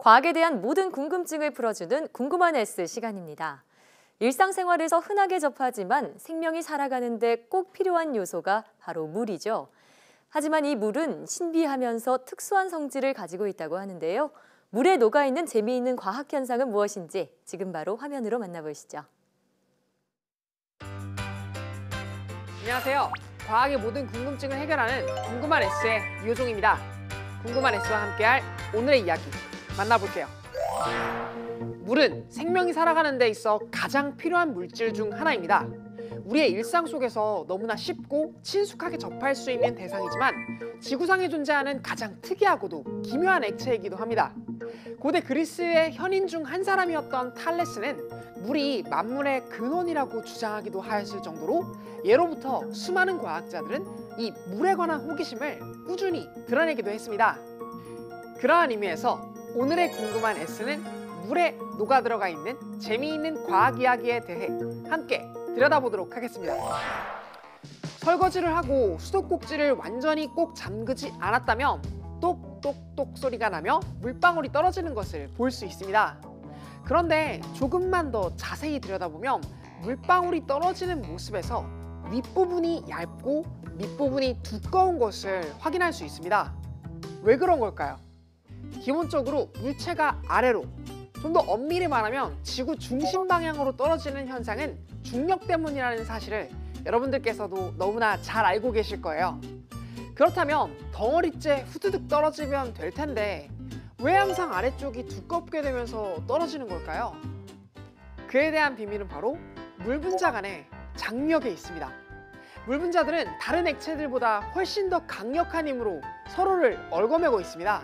과학에 대한 모든 궁금증을 풀어주는 궁금한 S 시간입니다. 일상생활에서 흔하게 접하지만 생명이 살아가는 데 꼭 필요한 요소가 바로 물이죠. 하지만 이 물은 신비하면서 특수한 성질을 가지고 있다고 하는데요. 물에 녹아있는 재미있는 과학 현상은 무엇인지 지금 바로 화면으로 만나보시죠. 안녕하세요. 과학의 모든 궁금증을 해결하는 궁금한 S의 유효종입니다. 궁금한 S와 함께할 오늘의 이야기 만나볼게요. 물은 생명이 살아가는 데 있어 가장 필요한 물질 중 하나입니다. 우리의 일상 속에서 너무나 쉽고 친숙하게 접할 수 있는 대상이지만 지구상에 존재하는 가장 특이하고도 기묘한 액체이기도 합니다. 고대 그리스의 현인 중 한 사람이었던 탈레스는 물이 만물의 근원이라고 주장하기도 하였을 정도로 예로부터 수많은 과학자들은 이 물에 관한 호기심을 꾸준히 드러내기도 했습니다. 그러한 의미에서 오늘의 궁금한 S는 물에 녹아들어가 있는 재미있는 과학 이야기에 대해 함께 들여다보도록 하겠습니다. 설거지를 하고 수도꼭지를 완전히 꼭 잠그지 않았다면 똑똑똑 소리가 나며 물방울이 떨어지는 것을 볼 수 있습니다. 그런데 조금만 더 자세히 들여다보면 물방울이 떨어지는 모습에서 윗부분이 얇고 밑부분이 두꺼운 것을 확인할 수 있습니다. 왜 그런 걸까요? 기본적으로 물체가 아래로, 좀 더 엄밀히 말하면 지구 중심 방향으로 떨어지는 현상은 중력 때문이라는 사실을 여러분들께서도 너무나 잘 알고 계실 거예요. 그렇다면 덩어리째 후두둑 떨어지면 될 텐데 왜 항상 아래쪽이 두껍게 되면서 떨어지는 걸까요? 그에 대한 비밀은 바로 물 분자 간의 장력에 있습니다. 물 분자들은 다른 액체들보다 훨씬 더 강력한 힘으로 서로를 얽어매고 있습니다.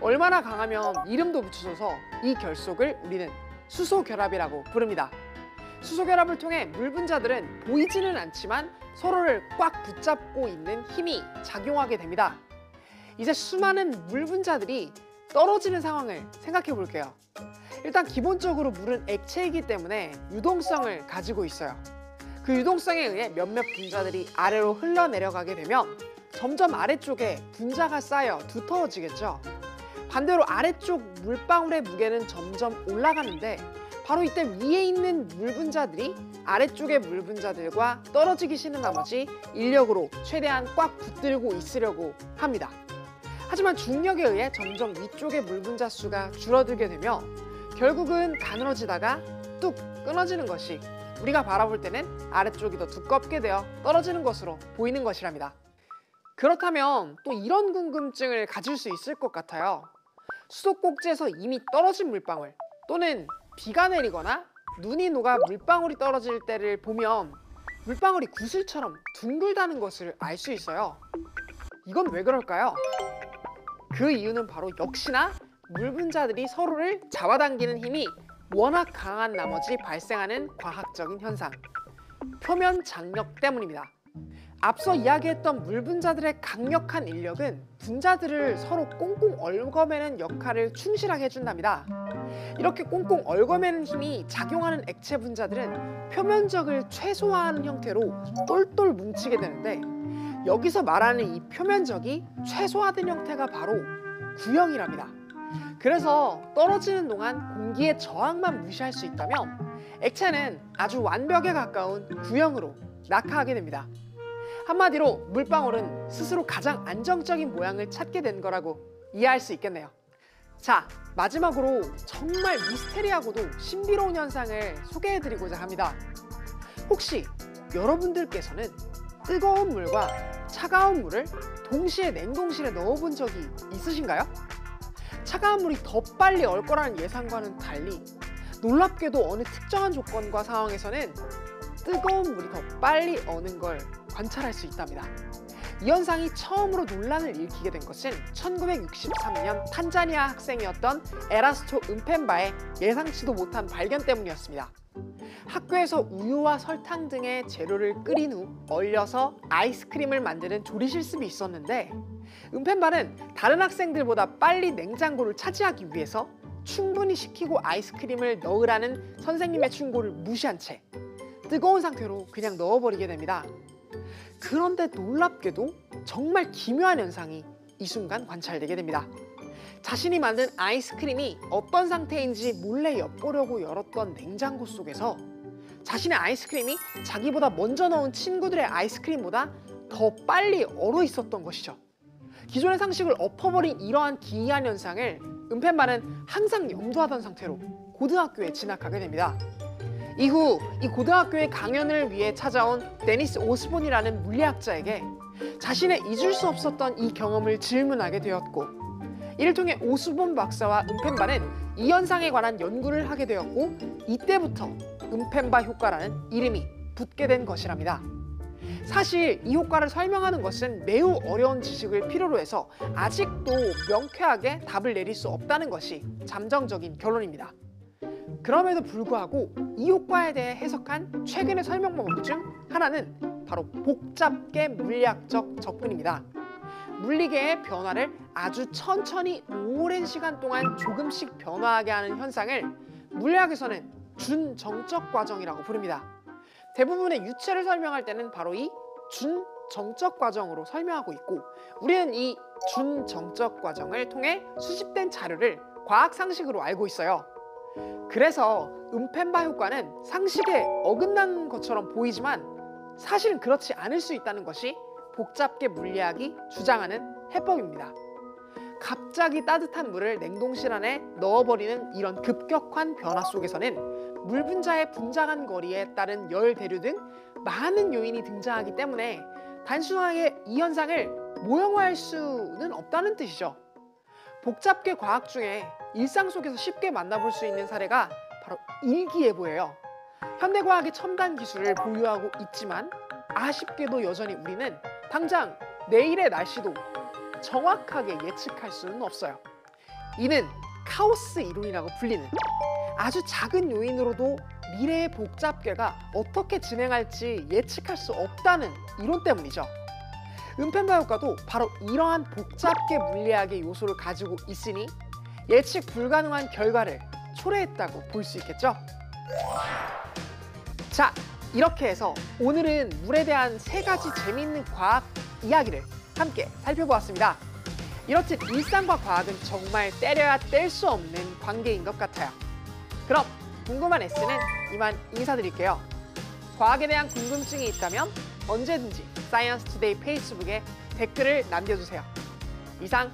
얼마나 강하면 이름도 붙여줘서 이 결속을 우리는 수소결합이라고 부릅니다. 수소결합을 통해 물 분자들은 보이지는 않지만 서로를 꽉 붙잡고 있는 힘이 작용하게 됩니다. 이제 수많은 물 분자들이 떨어지는 상황을 생각해 볼게요. 일단 기본적으로 물은 액체이기 때문에 유동성을 가지고 있어요. 그 유동성에 의해 몇몇 분자들이 아래로 흘러내려가게 되면 점점 아래쪽에 분자가 쌓여 두터워지겠죠. 반대로 아래쪽 물방울의 무게는 점점 올라가는데 바로 이때 위에 있는 물 분자들이 아래쪽의 물 분자들과 떨어지기 싫은 나머지 인력으로 최대한 꽉 붙들고 있으려고 합니다. 하지만 중력에 의해 점점 위쪽의 물 분자 수가 줄어들게 되며 결국은 가늘어지다가 뚝 끊어지는 것이 우리가 바라볼 때는 아래쪽이 더 두껍게 되어 떨어지는 것으로 보이는 것이랍니다. 그렇다면 또 이런 궁금증을 가질 수 있을 것 같아요. 수도꼭지에서 이미 떨어진 물방울 또는 비가 내리거나 눈이 녹아 물방울이 떨어질 때를 보면 물방울이 구슬처럼 둥글다는 것을 알 수 있어요. 이건 왜 그럴까요? 그 이유는 바로 역시나 물 분자들이 서로를 잡아당기는 힘이 워낙 강한 나머지 발생하는 과학적인 현상, 표면 장력 때문입니다. 앞서 이야기했던 물 분자들의 강력한 인력은 분자들을 서로 꽁꽁 얽어매는 역할을 충실하게 해준답니다. 이렇게 꽁꽁 얽어매는 힘이 작용하는 액체 분자들은 표면적을 최소화하는 형태로 똘똘 뭉치게 되는데 여기서 말하는 이 표면적이 최소화된 형태가 바로 구형이랍니다. 그래서 떨어지는 동안 공기의 저항만 무시할 수 있다면 액체는 아주 완벽에 가까운 구형으로 낙하하게 됩니다. 한마디로 물방울은 스스로 가장 안정적인 모양을 찾게 된 거라고 이해할 수 있겠네요. 자, 마지막으로 정말 미스테리하고도 신비로운 현상을 소개해드리고자 합니다. 혹시 여러분들께서는 뜨거운 물과 차가운 물을 동시에 냉동실에 넣어본 적이 있으신가요? 차가운 물이 더 빨리 얼 거라는 예상과는 달리 놀랍게도 어느 특정한 조건과 상황에서는 뜨거운 물이 더 빨리 어는 걸 관찰할 수 있답니다. 이 현상이 처음으로 논란을 일으키게 된 것은 1963년 탄자니아 학생이었던 에라스토 은펜바의 예상치도 못한 발견 때문이었습니다. 학교에서 우유와 설탕 등의 재료를 끓인 후 얼려서 아이스크림을 만드는 조리 실습이 있었는데 은펜바는 다른 학생들보다 빨리 냉장고를 차지하기 위해서 충분히 식히고 아이스크림을 넣으라는 선생님의 충고를 무시한 채 뜨거운 상태로 그냥 넣어버리게 됩니다. 그런데 놀랍게도 정말 기묘한 현상이 이 순간 관찰되게 됩니다. 자신이 만든 아이스크림이 어떤 상태인지 몰래 엿보려고 열었던 냉장고 속에서 자신의 아이스크림이 자기보다 먼저 넣은 친구들의 아이스크림보다 더 빨리 얼어 있었던 것이죠. 기존의 상식을 엎어버린 이러한 기이한 현상을 은펜바는 항상 염두하던 상태로 고등학교에 진학하게 됩니다. 이후 이 고등학교의 강연을 위해 찾아온 데니스 오스본이라는 물리학자에게 자신의 잊을 수 없었던 이 경험을 질문하게 되었고, 이를 통해 오스본 박사와 은펜바는 이 현상에 관한 연구를 하게 되었고, 이때부터 은펜바 효과라는 이름이 붙게 된 것이랍니다. 사실 이 효과를 설명하는 것은 매우 어려운 지식을 필요로 해서 아직도 명쾌하게 답을 내릴 수 없다는 것이 잠정적인 결론입니다. 그럼에도 불구하고 이 효과에 대해 해석한 최근의 설명 방법 중 하나는 바로 복잡계 물리학적 접근입니다. 물리계의 변화를 아주 천천히 오랜 시간 동안 조금씩 변화하게 하는 현상을 물리학에서는 준정적 과정이라고 부릅니다. 대부분의 유체를 설명할 때는 바로 이 준정적 과정으로 설명하고 있고, 우리는 이 준정적 과정을 통해 수집된 자료를 과학 상식으로 알고 있어요. 그래서 은펜바 효과는 상식에 어긋난 것처럼 보이지만 사실은 그렇지 않을 수 있다는 것이 복잡계 물리학이 주장하는 해법입니다. 갑자기 따뜻한 물을 냉동실 안에 넣어버리는 이런 급격한 변화 속에서는 물 분자의 분자간 거리에 따른 열 대류 등 많은 요인이 등장하기 때문에 단순하게 이 현상을 모형화할 수는 없다는 뜻이죠. 복잡계 과학 중에 일상 속에서 쉽게 만나볼 수 있는 사례가 바로 일기예보예요. 현대과학의 첨단 기술을 보유하고 있지만 아쉽게도 여전히 우리는 당장 내일의 날씨도 정확하게 예측할 수는 없어요. 이는 카오스 이론이라고 불리는 아주 작은 요인으로도 미래의 복잡계가 어떻게 진행할지 예측할 수 없다는 이론 때문이죠. 은펜바 효과도 바로 이러한 복잡계 물리학의 요소를 가지고 있으니 예측 불가능한 결과를 초래했다고 볼 수 있겠죠. 자, 이렇게 해서 오늘은 물에 대한 3가지 재미있는 과학 이야기를 함께 살펴보았습니다. 이렇듯 일상과 과학은 정말 때려야 뗄 수 없는 관계인 것 같아요. 그럼 궁금한 S는 이만 인사드릴게요. 과학에 대한 궁금증이 있다면 언제든지 사이언스 투데이 페이스북에 댓글을 남겨주세요. 이상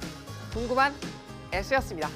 궁금한 S였습니다.